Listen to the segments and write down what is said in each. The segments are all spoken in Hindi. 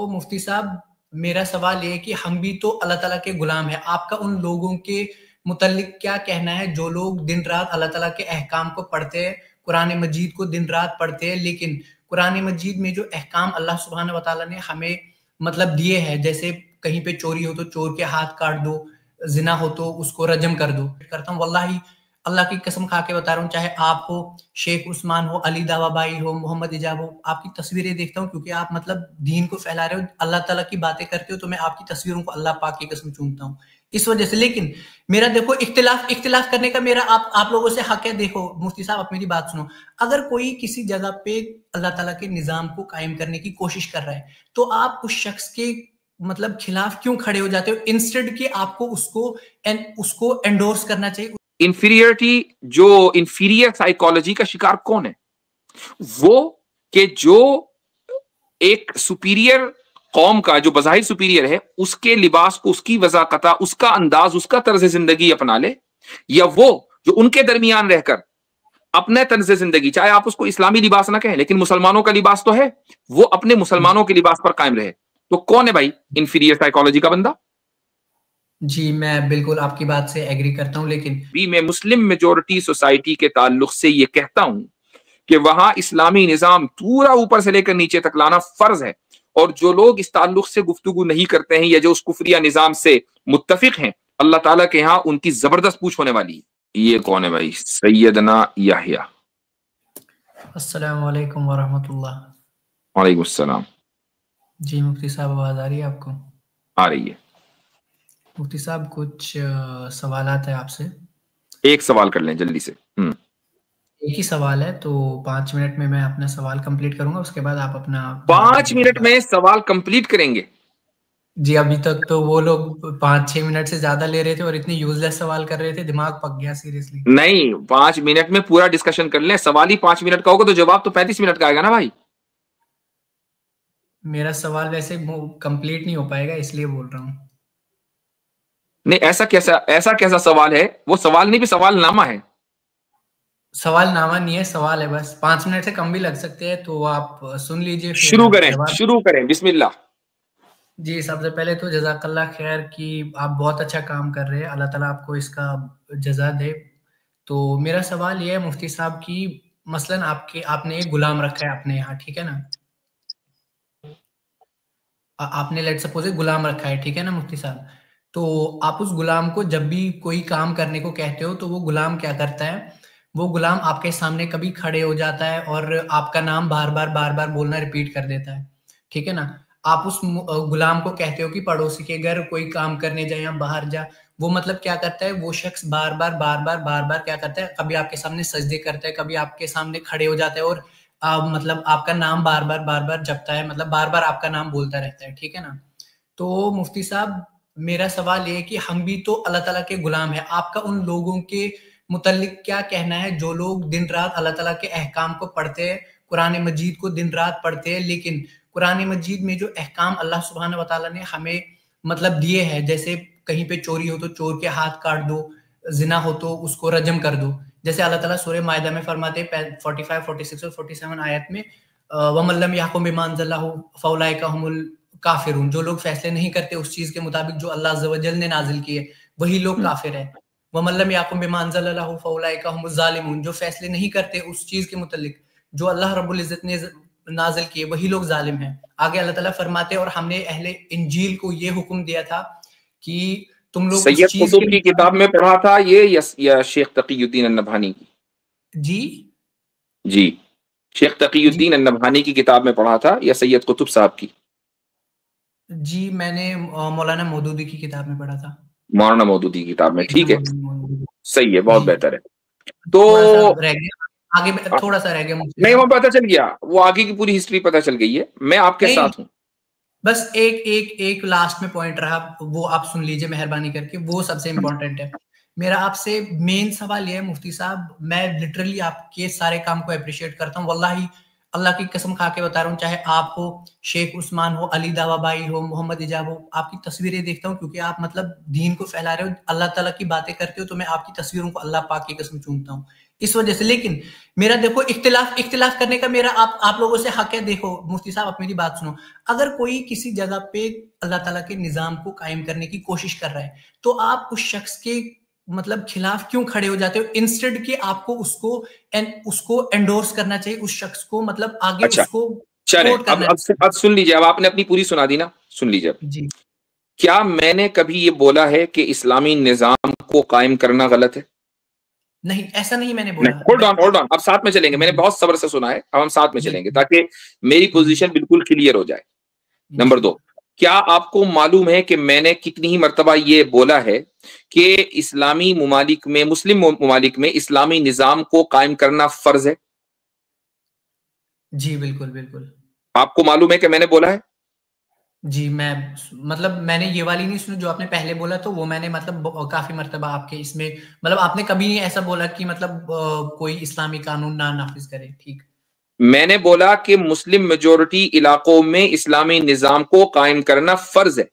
तो मुफ्ती साहब, मेरा सवाल ये है कि हम भी तो अल्लाह ताला के गुलाम हैं। आपका उन लोगों के मुतल्लिक क्या कहना है जो लोग दिन रात अल्लाह ताला के अहकाम को पढ़ते हैं, कुरान मजीद को दिन रात पढ़ते हैं, लेकिन कुरान मजीद में जो अहकाम अल्लाह सुब्हानहू व तआला ने हमें मतलब दिए हैं, जैसे कहीं पे चोरी हो तो चोर के हाथ काट दो, जिना हो तो उसको रजम कर दो। करता हूँ वल्लाही, अल्लाह की कसम खा के बता रहा हूँ, चाहे आप हो, शेख उस्मान हो, अली दावा भाई हो, मोहम्मद इजाब हो, आपकी तस्वीरें देखता हूँ क्योंकि आप मतलब दीन को फैला रहे हो, अल्लाह ताला की बातें करते हो, तो मैं आपकी तस्वीरों को अल्लाह पाक की कसम चूमता हूँ इस वजह से। लेकिन मेरा देखो, इख्तिलाफ करने का मेरा आप लोगों से हक है। देखो मुफ्ती साहब, आप मेरी बात सुनो। अगर कोई किसी जगह पे अल्लाह ताला के निजाम को कायम करने की कोशिश कर रहा है, तो आप उस शख्स के मतलब खिलाफ क्यों खड़े हो जाते हो, इंस्टेड कि आपको उसको एंडोर्स करना चाहिए। इंफीरियरिटी, जो इंफीरियर साइकोलॉजी का शिकार कौन है? वो कि जो एक सुपीरियर कौम का, जो बज़ाहिर सुपीरियर है, उसके लिबास को, उसकी वज़ाकता, उसका अंदाज, उसका तर्ज जिंदगी अपना ले, या वो जो उनके दरमियान रहकर अपने तर्ज जिंदगी, चाहे आप उसको इस्लामी लिबास ना कहें, लेकिन मुसलमानों का लिबास तो है, वो अपने मुसलमानों के लिबास पर कायम रहे। तो कौन है भाई इंफीरियर साइकोलॉजी का बंदा? जी, मैं बिल्कुल आपकी बात से एग्री करता हूं, लेकिन भी मैं मुस्लिम मेजोरिटी सोसाइटी के ताल्लुक से ये कहता हूं कि वहां इस्लामी निजाम पूरा ऊपर से लेकर नीचे तक लाना फर्ज है, और जो लोग इस ताल्लुक से गुफ्तगू नहीं करते हैं या जो उस कुफरिया निजाम से मुत्तफिक हैं, अल्लाह ताला के यहाँ उनकी जबरदस्त पूछ होने वाली है। ये कौन है भाई? सैयदना याहिया। अस्सलाम वालेकुम वरहमतुल्लाह। वालेकुम अस्सलाम। जी मुफ्ती साहब, आवाज आ रही है आपको? आ रही है। मुफ्ती साहब, कुछ सवालात है आपसे। एक सवाल कर लें जल्दी से। एक ही सवाल है, तो 5 मिनट में मैं अपना सवाल कंप्लीट करूंगा, उसके बाद आप अपना जवाब 5 मिनट दीजिएगा। में सवाल कंप्लीट करेंगे? जी, अभी तक तो वो लोग 5-6 मिनट से ज्यादा ले रहे थे और इतने यूजलेस सवाल कर रहे थे, दिमाग पक गया सीरियसली। नहीं, 5 मिनट में पूरा डिस्कशन कर लें। सवाल ही 5 मिनट का होगा तो जवाब तो 35 मिनट का आएगा ना भाई। मेरा सवाल वैसे कंप्लीट नहीं हो पाएगा, इसलिए बोल रहा हूँ। नहीं, ऐसा कैसा सवाल है? वो सवाल नहीं भी सवाल नामा है। सवाल नामा नहीं है, सवाल है बस। 5 मिनट से कम भी लग सकते हैं, तो आप सुन लीजिए फिर जवाब। शुरू करें, बिस्मिल्लाह। जी, सबसे पहले तो जज़ाकल्लाह खैर कि आप बहुत अच्छा काम कर रहे हैं, अल्लाह ताला आपको इसका जज़ा दे। तो मेरा सवाल ये है मुफ्ती साहब कि मसलन आपने एक गुलाम रखा है अपने यहाँ, ठीक है ना? आपने लेट्स सपोज एक गुलाम रखा है, ठीक है ना मुफ्ती साहब? तो आप उस गुलाम को जब भी कोई काम करने को कहते हो, तो वो गुलाम क्या करता है, वो गुलाम आपके सामने कभी खड़े हो जाता है और आपका नाम बार-बार बोलना रिपीट कर देता है, ठीक है ना? आप उस गुलाम को कहते हो कि पड़ोसी के घर कोई काम करने जाए या बाहर जा, वो मतलब क्या करता है, वो शख्स बार-बार क्या करता है, कभी आपके सामने सजदे करता है, कभी आपके सामने खड़े हो जाता है और मतलब आपका नाम बार-बार जपता है, मतलब बार-बार आपका नाम बोलता रहता है, ठीक है ना? तो मुफ्ती साहब, मेरा सवाल ये है कि हम भी तो अल्लाह ताला के गुलाम हैं। आपका उन लोगों के मुतल्लिक क्या कहना है जो लोग दिन रात अल्लाह ताला के अहकाम को पढ़ते हैं, कुरान मजीद को दिन रात पढ़ते हैं, लेकिन कुरान मजीद में जो अहकाम अल्लाह सुब्हानहू व तआला ने हमें मतलब दिए हैं, जैसे कहीं पे चोरी हो तो चोर के हाथ काट दो, जिना हो तो उसको रजम कर दो। जैसे अल्लाह ताला सूरह माइदा में फरमाते हैं 45, 46 और 47 आयत में, वमन लम यहकुम बिमा अंज़लल्लाहु फौलाइका हुमुल काफिरून, जो लोग फैसले नहीं करते उस चीज के मुताबिक जो अल्लाह अज़्ज़ व जल ने नाजिल किए, वही लोग काफिर है। वमन लम यहकुम बिमा अंज़लल्लाहु फौलाइका हुमुज़ ज़ालिमून, जो फैसले नहीं करते उस चीज के मुताबिक जो अल्लाह रब्बुल इज्जत ने नाजिल किए, वही लोग जालिम हैं। आगे अल्लाह ताला फरमाते हैं, और हमने अहले इंजील को ये हुक्म दिया था कि तुम लोग उस सैयद चीज कुतुब के की किताब में पढ़ा था ये, या शेख तकीयुद्दीन अन्नभानी की? जी जी, शेख जी तकीयुद्दीन अन्नभानी की किताब में पढ़ा था या सैयद कुतुब साहब की? जी, मैंने मौलाना मौदूदी की किताब में पढ़ा था। मौलाना मौदूदी की किताब में। ठीक है, मौदूदी। सही है, बहुत जी, बेहतर है। तो थोड़ा सा रह गया, आगे थोड़ा सा रह गया मुफ्ती नहीं, वो साहब। पता चल गया, वो आगे की पूरी हिस्ट्री पता चल गई है, मैं आपके नहीं, साथ हूं। बस एक लास्ट में पॉइंट रहा, वो आप सुन लीजिए मेहरबानी करके, वो सबसे इंपॉर्टेंट है। मेरा आपसे मेन सवाल ये है मुफ्ती साहब, मैं लिटरली आपके सारे काम को अप्रिशिएट करता हूँ, वल्लाही अल्लाह की कसम खा के बता रहा हूँ, चाहे आप हो, शेख उस्मान हो, अली दावा भाई हो, मोहम्मद इजाब हो, आपकी तस्वीरें देखता हूँ क्योंकि आप मतलब दीन को फैला रहे हो, अल्लाह ताला की बातें करते हो, तो मैं आपकी तस्वीरों को अल्लाह पाक की कसम चूमता हूँ। इस वजह से। लेकिन मेरा देखो इख्तिलाफ करने का मेरा आप लोगों से हक है। देखो मुफ्ती साहब, आप मेरी बात सुनो। अगर कोई किसी जगह पे अल्लाह ताला के निजाम को कायम करने की कोशिश कर रहा है, तो आप उस शख्स के मतलब खिलाफ क्यों खड़े हो जाते हो, इंस्टेड कि आपको उसको एंडोर्स करना चाहिए, उस शख्स को मतलब आगे अच्छा, उसको चले सपोर्ट करना अब सुन लीजिए। अब आपने अपनी पूरी सुना दी ना, सुन लीजिए। जी क्या मैंने कभी ये बोला है कि इस्लामी निजाम को कायम करना गलत है? नहीं, ऐसा नहीं मैंने नहीं, बोला। होल्ड ऑन, अब साथ में चलेंगे। मैंने बहुत सब्र से सुना है, अब हम साथ में चलेंगे बिल्कुल। ताकि मेरी पोजीशन बिल्कुल क्लियर हो जाए। नंबर 2, क्या आपको मालूम है कि मैंने कितनी ही मर्तबा ये बोला है कि इस्लामी ममालिक में, मुस्लिम ममालिक में इस्लामी निजाम को कायम करना फर्ज है? जी बिल्कुल बिल्कुल। आपको मालूम है कि मैंने बोला है? जी, मैं मतलब मैंने ये वाली नहीं सुनी जो आपने पहले बोला, तो वो मैंने मतलब काफी मर्तबा आपके इसमें, मतलब आपने कभी नहीं ऐसा बोला कि मतलब कोई इस्लामी कानून ना नाफिज करे। ठीक। मैंने बोला कि मुस्लिम मेजोरिटी इलाकों में इस्लामी निजाम को कायम करना फर्ज है।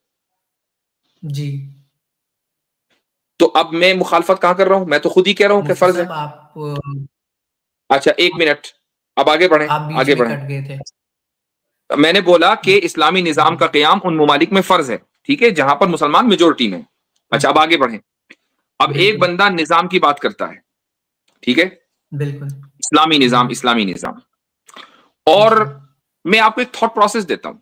जी। तो अब मैं मुखालफत कहां कर रहा हूं? मैं तो खुद ही कह रहा हूं कि मुफ्ती फर्ज है। साहब अच्छा, एक मिनट, अब आगे बढ़ें, आप बीच आगे में बढ़ें। कट गए थे। मैंने बोला कि इस्लामी निजाम का क्याम उन ममालिक में फर्ज है, ठीक है, जहां पर मुसलमान मेजोरिटी में। अच्छा, अब आगे बढ़ें। अब एक बिल्कुल बंदा निजाम की बात करता है, ठीक है, बिल्कुल। इस्लामी निजाम, जी इस्लामी निजाम, और जी मैं आपको एक थॉट प्रोसेस देता हूं,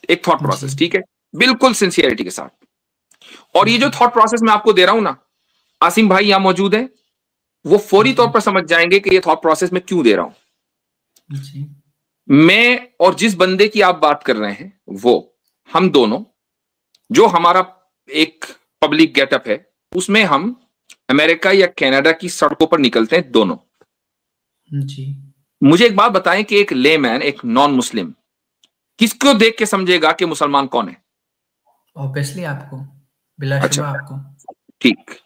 एक थॉट जी प्रोसेस, ठीक है, बिल्कुल सिंसियरिटी के साथ। और ये जो जी थॉट प्रोसेस मैं आपको दे रहा हूं ना, आसिम भाई यहां मौजूद है, वो फौरी तौर जी पर समझ जाएंगे कि ये थॉट प्रोसेस मैं क्यों दे रहा हूं। जी मैं और जिस बंदे की आप बात कर रहे हैं, वो हम दोनों, जो हमारा एक पब्लिक गेटअप है, उसमें हम अमेरिका या कनाडा की सड़कों पर निकलते हैं दोनों। जी। मुझे एक बात बताएं कि एक लेमैन, एक नॉन मुस्लिम, किसको देख के समझेगा कि मुसलमान कौन है? ऑब्वियसली आपको, बिलाशुबा अच्छा, आपको। ठीक।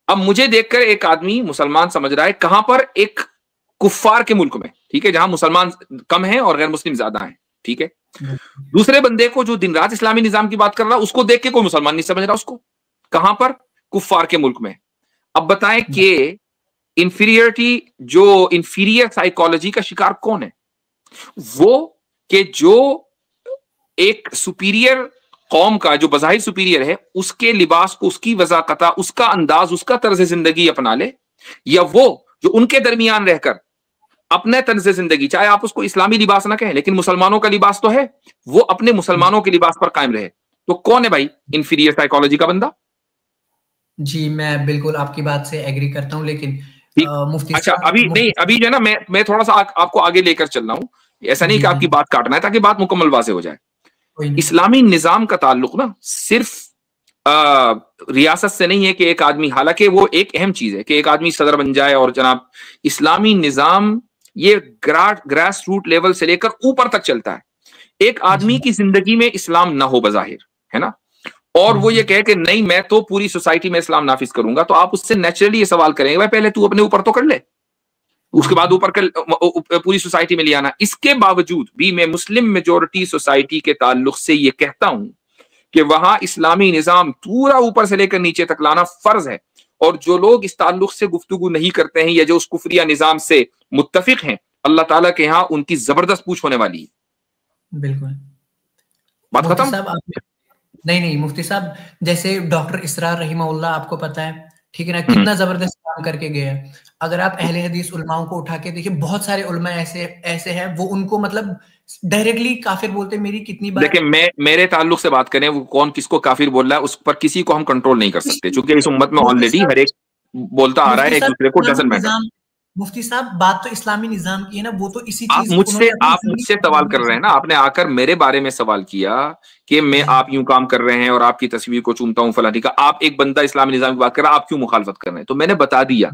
अब मुझे देखकर एक आदमी मुसलमान समझ रहा है, कहां पर? एक कुफ्फार के मुल्क में, ठीक है, जहां मुसलमान कम हैं और गैर मुस्लिम ज्यादा हैं, ठीक है। बिल्कुल दूसरे बंदे को, जो दिन रात इस्लामी निजाम की बात कर रहा है, उसको देख के कोई मुसलमान नहीं समझ रहा उसको। कहां पर? कुफ्फार के मुल्क में। अब बताएं कि इंफीरियर साइकोलॉजी का शिकार कौन है? वो कि जो एक सुपीरियर कौम का, जो बज़ाहिर सुपीरियर है, उसके लिबास को, उसकी वज़ाकता, उसका अंदाज, उसका तर्ज जिंदगी अपना ले, या वो जो उनके दरमियान रहकर अपने तर्ज जिंदगी, चाहे आप उसको इस्लामी लिबास ना कहें, लेकिन मुसलमानों का लिबास तो है, वो अपने मुसलमानों के लिबास पर कायम रहे। तो कौन है भाई इंफीरियर साइकोलॉजी का बंदा? जी। मैं बिल्कुल आपकी बात से एग्री करता हूँ, लेकिन ठीक। मुफ्ती अच्छा, साहब नहीं, अभी जो है ना, मैं थोड़ा सा आपको आगे लेकर चल रहा हूं। ऐसा नहीं जी कि जी आपकी बात काटना है, ताकि बात मुकम्मल वाज़ेह हो जाए। कोई नहीं। इस्लामी निजाम का ताल्लुक ना सिर्फ रियासत से नहीं है कि एक आदमी, हालांकि वो एक अहम चीज है कि एक आदमी सदर बन जाए, और जनाब इस्लामी निजाम ये ग्रास रूट लेवल से लेकर ऊपर तक चलता है। एक आदमी जी की जिंदगी में इस्लाम ना हो बजाहिर, है ना, और वो ये बिल्कुल कहे कि नहीं मैं तो पूरी सोसाइटी में इस्लाम नाफिज करूंगा, तो आप उससे नेचुरली ये सवाल करेंगे, भाई पहले तू अपने ऊपर तो कर ले, उसके बाद बिल्कुल ऊपर पूरी सोसाइटी में ले आना। इसके बावजूद भी मैं मुस्लिम मेजोरिटी सोसाइटी के ताल्लुक से ये कहता हूं कि वहां इस्लामी निजाम पूरा ऊपर से लेकर नीचे तक लाना फर्ज है। और जो लोग इस ताल्लुक से गुफ्तगू नहीं करते हैं, या जो उस कुफरिया निजाम से मुत्तफिक हैं, अल्लाह ताला के यहां उनकी जबरदस्त पूछ होने वाली है। बिल्कुल। बात मुफ्ती खत्म। साहब आप, नहीं नहीं मुफ्ती साहब, जैसे डॉक्टर इसरार रहीमहुल्लाह आपको पता है, ठीक है ना, हम्म। कितना जबरदस्त काम करके गए हैं। अगर आप अहले हदीस उलमाओं को उठा के देखिए, बहुत सारे उलमा ऐसे ऐसे हैं, वो उनको मतलब डायरेक्टली काफिर बोलते हैं। मेरी कितनी बार देखिए, मेरे ताल्लुक से बात करें, वो कौन किसको काफिर बोल रहा है, उस पर किसी को हम कंट्रोल नहीं कर सकते, क्योंकि इस उम्मत में मुफ्ती ऑलरेडी साहब, हर एक बोलता आ रहा है एक दूसरे को, इस्लामी डजंट मैटर। निजाम, मुफ्ती साहब बात तो इस्लामी निजाम की है ना, वो तो इसी चीज उन्होंने अपनी आप मुझसे सवाल कर रहे हैं ना, आपने आकर मेरे बारे में सवाल किया कि मैं, जी आप यूं काम कर रहे हैं और आपकी तस्वीर को चूमता हूं फलानी का। आप एक बंदा इस्लामी निजाम की बात कर रहा है, आप क्यों मुखालफत कर रहे हैं? तो मैंने बता दिया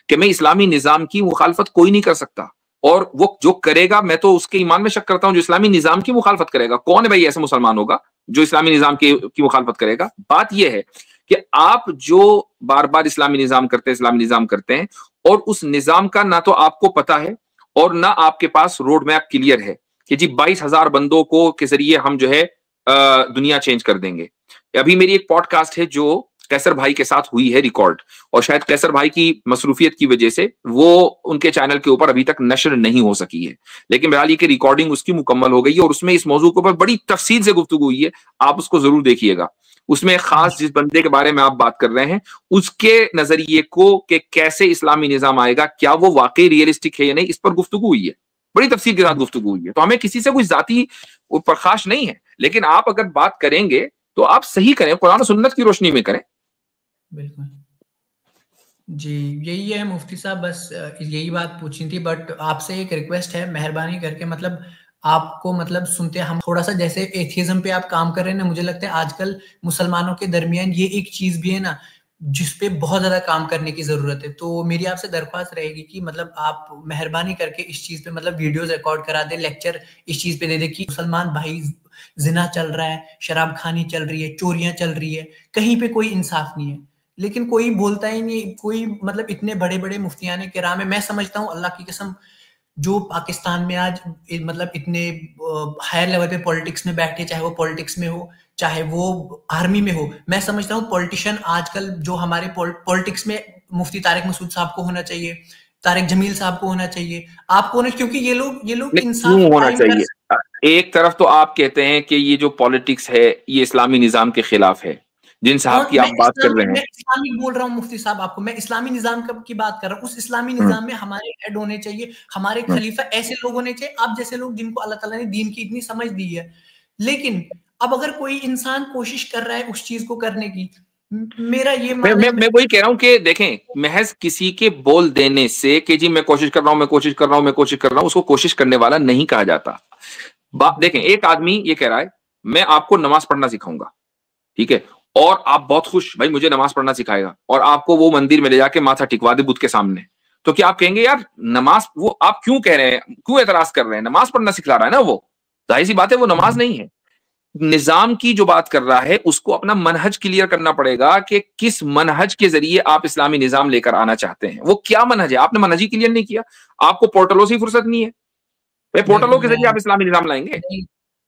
कि मैं इस्लामी निजाम की मुखालफत कोई नहीं कर सकता, और वो जो करेगा, मैं तो उसके ईमान में शक करता हूं, जो इस्लामी निजाम की मुखालफत करेगा। कौन है भाई ऐसा मुसलमान होगा जो इस्लामी निजाम की मुखालफत करेगा? बात यह है कि आप जो बार बार इस्लामी निजाम करते हैं, इस्लामी निजाम करते हैं, और उस निजाम का ना तो आपको पता है, और ना आपके पास रोड मैप क्लियर है कि जी 22,000 बंदों को के जरिए हम जो है दुनिया चेंज कर देंगे। अभी मेरी एक पॉडकास्ट है जो कैसर भाई के साथ हुई है रिकॉर्ड, और शायद कैसर भाई की मसरूफियत की वजह से वो उनके चैनल के ऊपर अभी तक नशर नहीं हो सकी है, लेकिन बहरहाल ये कि रिकॉर्डिंग उसकी मुकम्मल हो गई है और उसमें इस मौजू के ऊपर बड़ी तफसील से गुफ्तगू हुई है, आप उसको जरूर देखिएगा। उसमें खास जिस बंदे के बारे में आप बात कर रहे हैं उसके नजरिए को कि कैसे इस्लामी निजाम आएगा, क्या वो वाकई रियलिस्टिक है या नहीं, इस पर गुफ्तगू हुई है, बड़ी तफसील के साथ गुफ्तगू हुई है। तो हमें किसी से कोई जाती प्रकाश नहीं है, लेकिन आप अगर बात करेंगे तो आप सही करें, कुरान और सुन्नत की रोशनी में करें। बिल्कुल जी, यही है मुफ्ती साहब, बस यही बात पूछनी थी। बट आपसे एक रिक्वेस्ट है, मेहरबानी करके मतलब आपको मतलब सुनते हम थोड़ा सा, जैसे एथियज्म पे आप काम कर रहे हैं ना, मुझे लगता है आजकल मुसलमानों के दरमियान ये एक चीज भी है ना जिसपे बहुत ज्यादा काम करने की जरूरत है। तो मेरी आपसे दरख्वास्त रहेगी कि मतलब आप मेहरबानी करके इस चीज पे मतलब वीडियोस रिकॉर्ड करा दे, लेक्चर इस चीज पे दे दे कि मुसलमान भाई जिना चल रहा है, शराब खानी चल रही है, चोरियां चल रही है, कहीं पे कोई इंसाफ नहीं है, लेकिन कोई बोलता ही नहीं। कोई मतलब इतने बड़े बड़े मुफ्तियाने किराम है, मैं समझता हूँ अल्लाह की कसम, जो पाकिस्तान में आज मतलब इतने हायर लेवल पे पॉलिटिक्स में बैठे, चाहे वो पॉलिटिक्स में हो चाहे वो आर्मी में हो, मैं समझता हूँ पॉलिटिशियन आजकल जो हमारे पॉलिटिक्स में मुफ्ती तारिक मसूद साहब को होना चाहिए, तारिक जमील साहब को होना चाहिए, आपको होना, क्योंकि ये लोग इंसाफ क्यों होना कायम कर चाहिए? एक तरफ तो आप कहते हैं कि ये जो पॉलिटिक्स है ये इस्लामी निजाम के खिलाफ है, जिन साहब की आप बात कर रहे हैं। मैं इस्लामिक बोल रहा हूँ मुफ्ती साहब आपको, मैं इस्लामी निजाम की बात कर रहा हूँ। उस इस्लामी निजाम में हमारे हेड होने चाहिए, हमारे खलीफा ऐसे लोग होने चाहिए, आप जैसे लोग जिनको अल्लाह ताला ने दीन की इतनी समझ दी है। लेकिन अब अगर कोई इंसान कोशिश कर रहा है उस चीज को करने की, मेरा ये मानना है, मैं वही कह रहा हूं कि देखें, महज किसी के बोल देने से कि जी मैं कोशिश कर रहा हूं, मैं कोशिश कर रहा हूं, मैं कोशिश कर रहा हूं, उसको कोशिश करने वाला नहीं कहा जाता। देखें, एक आदमी ये कह रहा है मैं आपको नमाज पढ़ना सिखाऊंगा, ठीक है, और आप बहुत खुश, भाई मुझे नमाज पढ़ना सिखाएगा, और आपको वो मंदिर में ले जाके माथा टिकवा दे बुद्ध के सामने, तो क्या आप कहेंगे यार नमाज, वो आप क्यों कह रहे हैं, क्यों एतराज कर रहे हैं, नमाज पढ़ना सिखला रहा है ना वो, जाहिर सी बात है वो नमाज नहीं है। निजाम की जो बात कर रहा है उसको अपना मनहज क्लियर करना पड़ेगा कि किस मनहज के जरिए आप इस्लामी निजाम लेकर आना चाहते हैं, वो क्या मनहज है, आपने मनहज ही क्लियर नहीं किया, आपको पोर्टलों से फुर्सत नहीं है, भाई पोर्टलों के जरिए आप इस्लामी निजाम लाएंगे?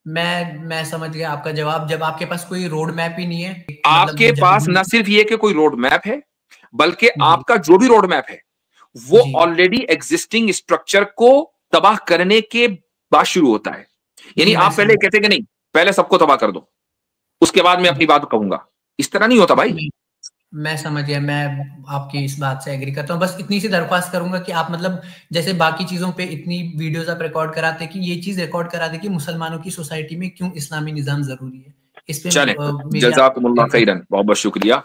मैं समझ गया आपका जवाब। जब आपके पास कोई रोड मैप ही नहीं है, आपके मतलब पास न सिर्फ ये कि कोई रोड मैप है, बल्कि आपका जो भी रोड मैप है वो ऑलरेडी एग्जिस्टिंग स्ट्रक्चर को तबाह करने के बाद शुरू होता है। यानी आप पहले कहते कि नहीं पहले सबको तबाह कर दो, उसके बाद मैं अपनी बात कहूंगा, इस तरह नहीं होता भाई। मैं समझ गया, मैं आपकी इस बात से एग्री करता हूँ। बस इतनी सी दरख्वास्त करूंगा कि आप मतलब जैसे बाकी चीजों पे इतनी वीडियोस आप रिकॉर्ड कराते कि ये चीज रिकॉर्ड करा दे कि मुसलमानों की सोसाइटी में क्यों इस्लामी निजाम जरूरी है। इस पे चलें, मेरी जज़ाकुमुल्लाह खैरन, बहुत बहुत शुक्रिया।